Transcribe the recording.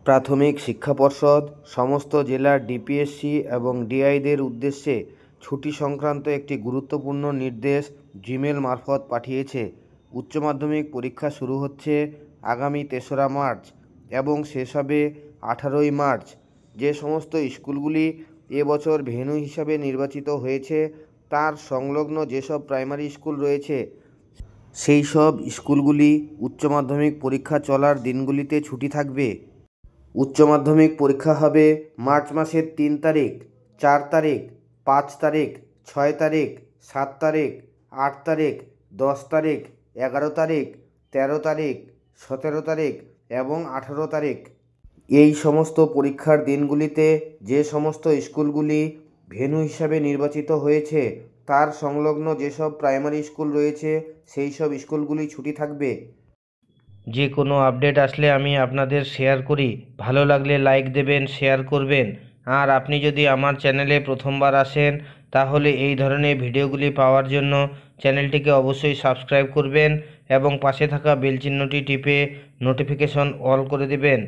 প্রাথমিক শিক্ষা পর্ষদ সমস্ত জেলার ডিপিএসসি এবং ডিআইদের উদ্দেশ্যে ছুটি সংক্রান্ত একটি গুরুত্বপূর্ণ নির্দেশ জিমেল মারফত পাঠিয়েছে। উচ্চ মাধ্যমিক পরীক্ষা শুরু হচ্ছে আগামী ৩রা মার্চ এবং শেষ হবে 18ই মার্চ। যে সমস্ত স্কুলগুলি এবছর ভেন্যু হিসাবে নির্বাচিত হয়েছে তার সংলগ্ন যেসব প্রাইমারি স্কুল রয়েছে সেই সব স্কুলগুলি উচ্চ মাধ্যমিক পরীক্ষা চলার দিনগুলিতে ছুটি থাকবে। উচ্চ মাধ্যমিক পরীক্ষা হবে মার্চ মাসের ৩ তারিখ, ৪ তারিখ, ৫ তারিখ, ৬ তারিখ, ৭ তারিখ, ৮ তারিখ, ১০ তারিখ, ১১ তারিখ, ১৩ তারিখ, ১৭ তারিখ এবং ১৮ তারিখ। এই সমস্ত পরীক্ষার দিনগুলিতে যে সমস্ত স্কুলগুলি ভেন্যু হিসাবে নির্বাচিত হয়েছে তার সংলগ্ন যেসব প্রাইমারি স্কুল রয়েছে সেই সব স্কুলগুলি ছুটি থাকবে। যে কোনো আপডেট আসলে আমি আপনাদের শেয়ার করি। ভালো লাগলে লাইক দেবেন, শেয়ার করবেন। আর আপনি যদি আমার চ্যানেলে প্রথমবার আসেন তাহলে এই ধরনের ভিডিওগুলি পাওয়ার জন্য চ্যানেলটিকে অবশ্যই সাবস্ক্রাইব করবেন এবং পাশে থাকা বেল চিহ্নটি টিপে নোটিফিকেশন অল করে দেবেন।